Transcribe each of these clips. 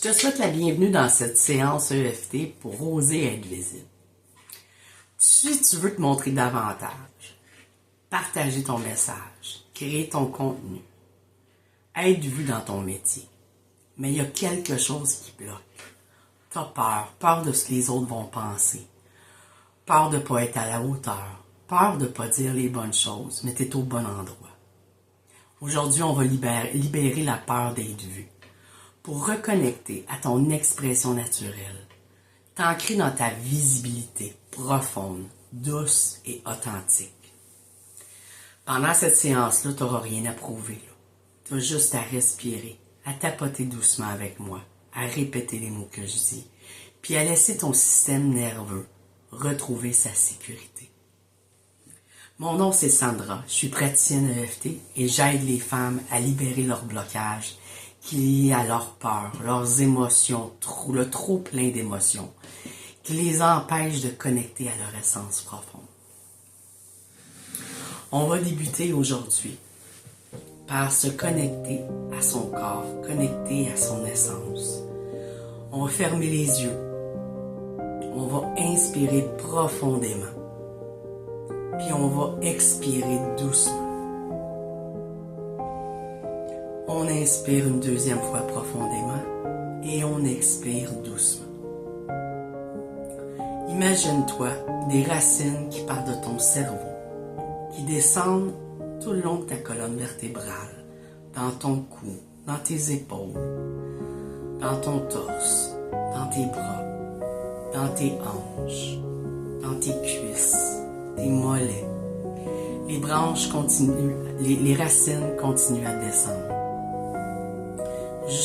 Je te souhaite la bienvenue dans cette séance EFT pour oser être visible. Si tu veux te montrer davantage, partager ton message, créer ton contenu, être vu dans ton métier, mais il y a quelque chose qui bloque. Tu as peur de ce que les autres vont penser, peur de ne pas être à la hauteur, peur de ne pas dire les bonnes choses, mais tu es au bon endroit. Aujourd'hui, on va libérer la peur d'être vu. Pour reconnecter à ton expression naturelle, t'ancrer dans ta visibilité profonde, douce et authentique. Pendant cette séance-là, tu n'auras rien à prouver. Tu as juste à respirer, à tapoter doucement avec moi, à répéter les mots que je dis, puis à laisser ton système nerveux retrouver sa sécurité. Mon nom, c'est Sandra, je suis praticienne EFT et j'aide les femmes à libérer leurs blocages qui est lié à leur peur, leurs émotions, le trop plein d'émotions, qui les empêche de connecter à leur essence profonde. On va débuter aujourd'hui par se connecter à son corps, connecter à son essence. On va fermer les yeux. On va inspirer profondément. Puis on va expirer doucement. On inspire une deuxième fois profondément et on expire doucement. Imagine-toi des racines qui partent de ton cerveau, qui descendent tout le long de ta colonne vertébrale, dans ton cou, dans tes épaules, dans ton torse, dans tes bras, dans tes hanches, dans tes cuisses, tes mollets. Les branches continuent, les racines continuent à descendre.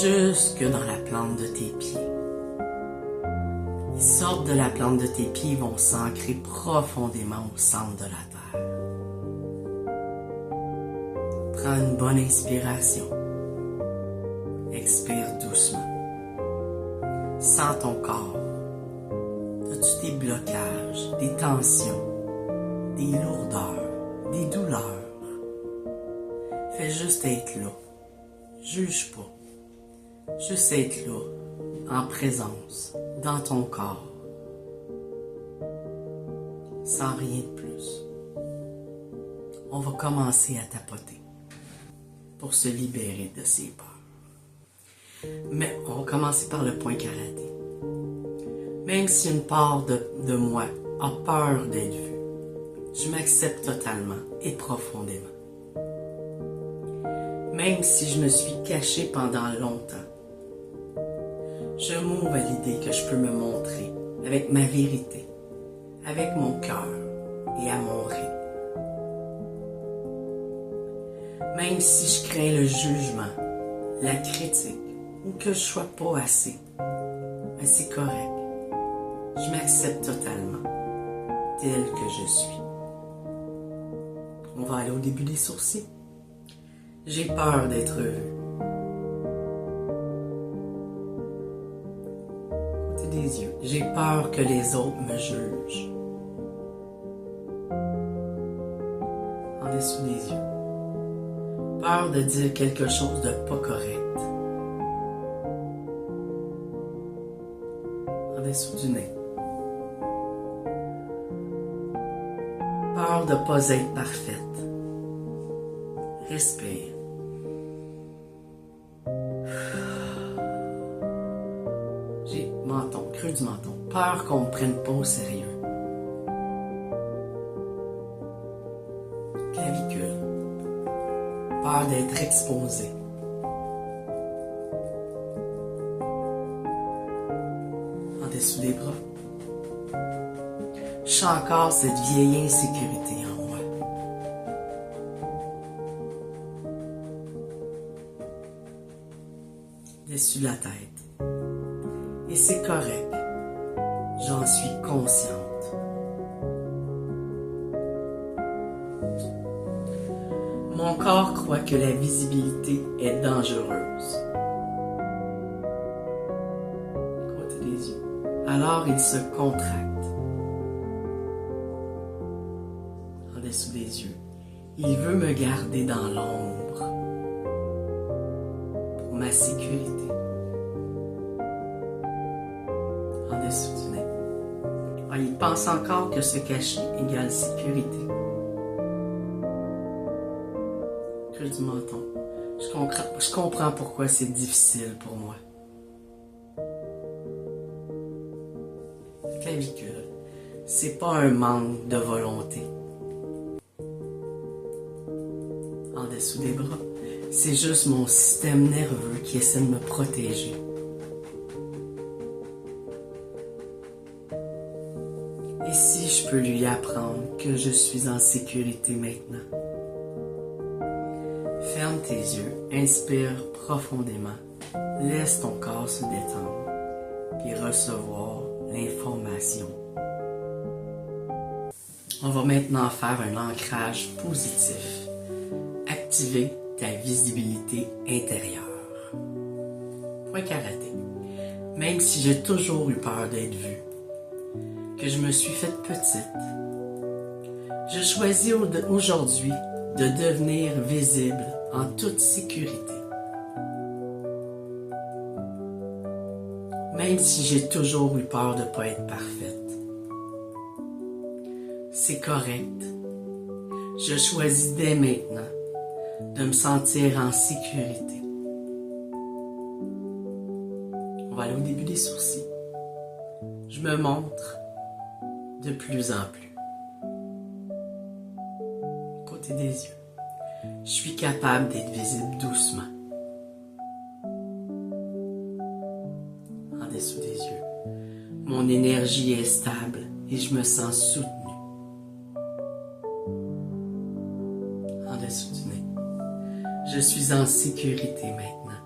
Jusque dans la plante de tes pieds. Ils sortent de la plante de tes pieds et vont s'ancrer profondément au centre de la terre. Prends une bonne inspiration. Expire doucement. Sens ton corps. As-tu des blocages, des tensions, des lourdeurs, des douleurs? Fais juste être là. Juge pas. Juste être là, en présence, dans ton corps, sans rien de plus. On va commencer à tapoter pour se libérer de ces peurs. Mais on va commencer par le point karaté. Même si une part de moi a peur d'être vue, je m'accepte totalement et profondément. Même si je me suis cachée pendant longtemps, je m'ouvre à l'idée que je peux me montrer avec ma vérité, avec mon cœur et à mon rythme. Même si je crains le jugement, la critique ou que je sois pas assez, mais c'est correct. Je m'accepte totalement, tel que je suis. On va aller au début des sourcils. J'ai peur d'être vue. Des yeux. J'ai peur que les autres me jugent. En dessous des yeux. Peur de dire quelque chose de pas correct. En dessous du nez. Peur de pas être parfaite. Respire. Menton, creux du menton. Peur qu'on ne me prenne pas au sérieux. Clavicule. Peur d'être exposé. En dessous des bras. Je sens encore cette vieille insécurité en moi. Dessus de la tête. Et c'est correct. J'en suis consciente. Mon corps croit que la visibilité est dangereuse. Côté des yeux. Alors il se contracte. En dessous des yeux. Il veut me garder dans l'ombre. Pour ma sécurité. pense encore que se cacher égale sécurité. Creux du menton. Je comprends pourquoi c'est difficile pour moi. Clavicule. C'est pas un manque de volonté. En dessous des bras, c'est juste mon système nerveux qui essaie de me protéger. Et si je peux lui apprendre que je suis en sécurité maintenant? Ferme tes yeux, inspire profondément, laisse ton corps se détendre, puis recevoir l'information. On va maintenant faire un ancrage positif. Activer ta visibilité intérieure. Point karaté. Même si j'ai toujours eu peur d'être vue, que je me suis faite petite, je choisis aujourd'hui de devenir visible en toute sécurité. Même si j'ai toujours eu peur de ne pas être parfaite. C'est correct. Je choisis dès maintenant de me sentir en sécurité. On va aller au début des sourcils. Je me montre de plus en plus. Côté des yeux. Je suis capable d'être visible doucement. En dessous des yeux. Mon énergie est stable et je me sens soutenue. En dessous du nez. Je suis en sécurité maintenant.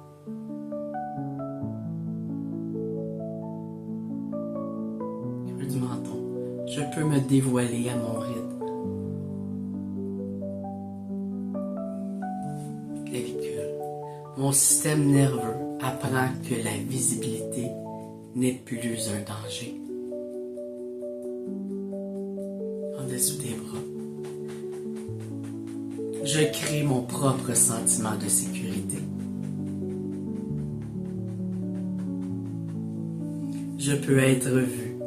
Creux du menton. Je peux me dévoiler à mon rythme. Clavicule. Mon système nerveux apprend que la visibilité n'est plus un danger. En dessous des bras. Je crée mon propre sentiment de sécurité. Je peux être vu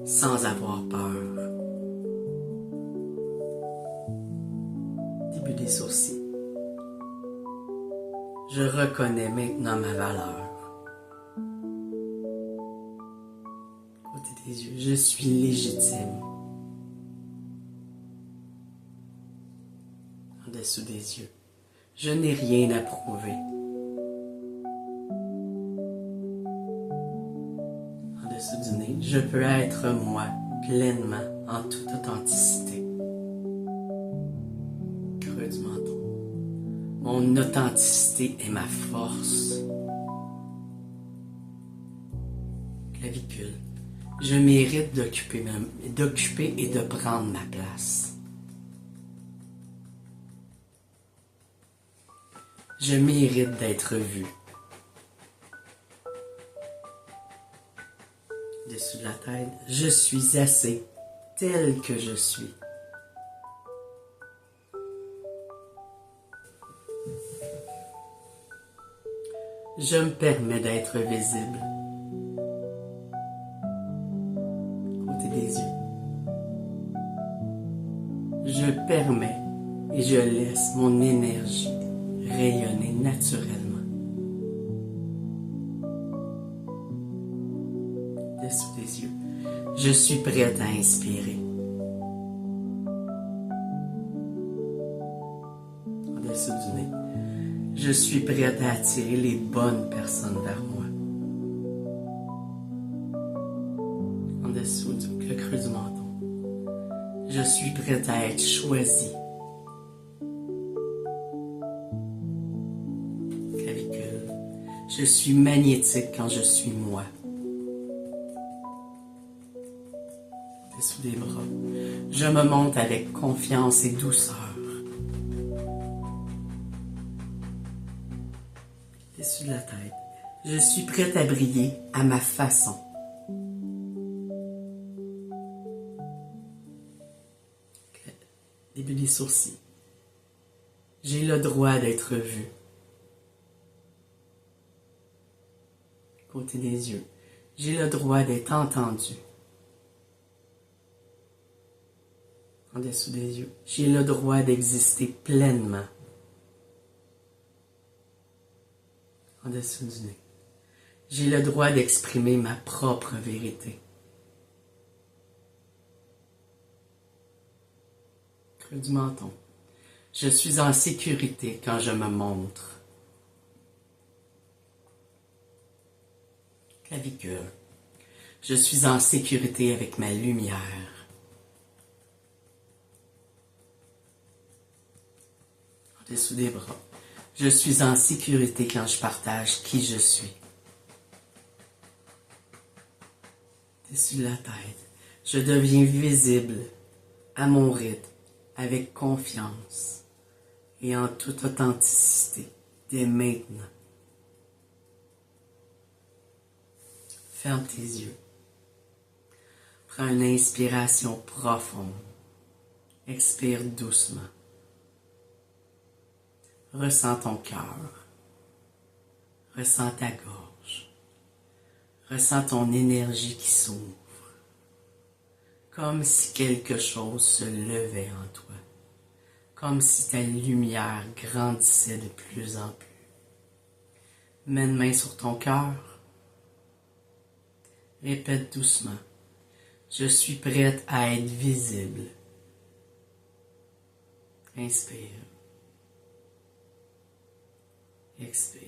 sans avoir peur. Début des sourcils. Je reconnais maintenant ma valeur. Côté des yeux, je suis légitime. En dessous des yeux, je n'ai rien à prouver. En dessous du nez, je peux être moi pleinement en toute authenticité. Creux du menton. Mon authenticité est ma force. Clavicule. Je mérite d'occuper et de prendre ma place. Je mérite d'être vu. Dessous de la tête, je suis assez tel que je suis. Je me permets d'être visible. Côté des yeux. Je permets et je laisse mon énergie rayonner naturellement. Dessous des yeux. Je suis prête à inspirer. En dessous du nez. Je suis prête à attirer les bonnes personnes vers moi. En dessous le creux du menton. Je suis prête à être choisie. Clavicule. Je suis magnétique quand je suis moi. Dessous des bras. Je me monte avec confiance et douceur. Dessous de la tête. Je suis prête à briller à ma façon. Début des sourcils. J'ai le droit d'être vu. Côté des yeux. J'ai le droit d'être entendu. en dessous des yeux. J'ai le droit d'exister pleinement en dessous du nez. J'ai le droit d'exprimer ma propre vérité. Creux du menton. Je suis en sécurité quand je me montre. Clavicule. Je suis en sécurité avec ma lumière. En dessous des bras. Je suis en sécurité quand je partage qui je suis. Dessus de la tête. Je deviens visible à mon rythme, avec confiance et en toute authenticité dès maintenant. Ferme tes yeux. Prends une inspiration profonde. Expire doucement. Ressens ton cœur. Ressens ta gorge. Ressens ton énergie qui s'ouvre. Comme si quelque chose se levait en toi. Comme si ta lumière grandissait de plus en plus. Mets une main sur ton cœur. Répète doucement. Je suis prête à être visible. Inspire. Expire.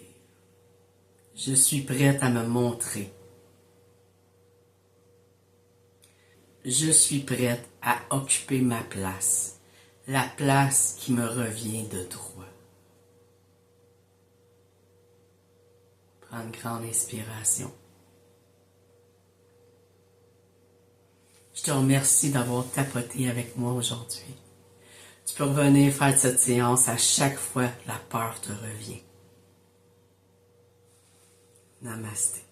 Je suis prête à me montrer. Je suis prête à occuper ma place. La place qui me revient de droit. Prends une grande inspiration. Je te remercie d'avoir tapoté avec moi aujourd'hui. Tu peux revenir faire cette séance à chaque fois que la peur te revient. Namasté.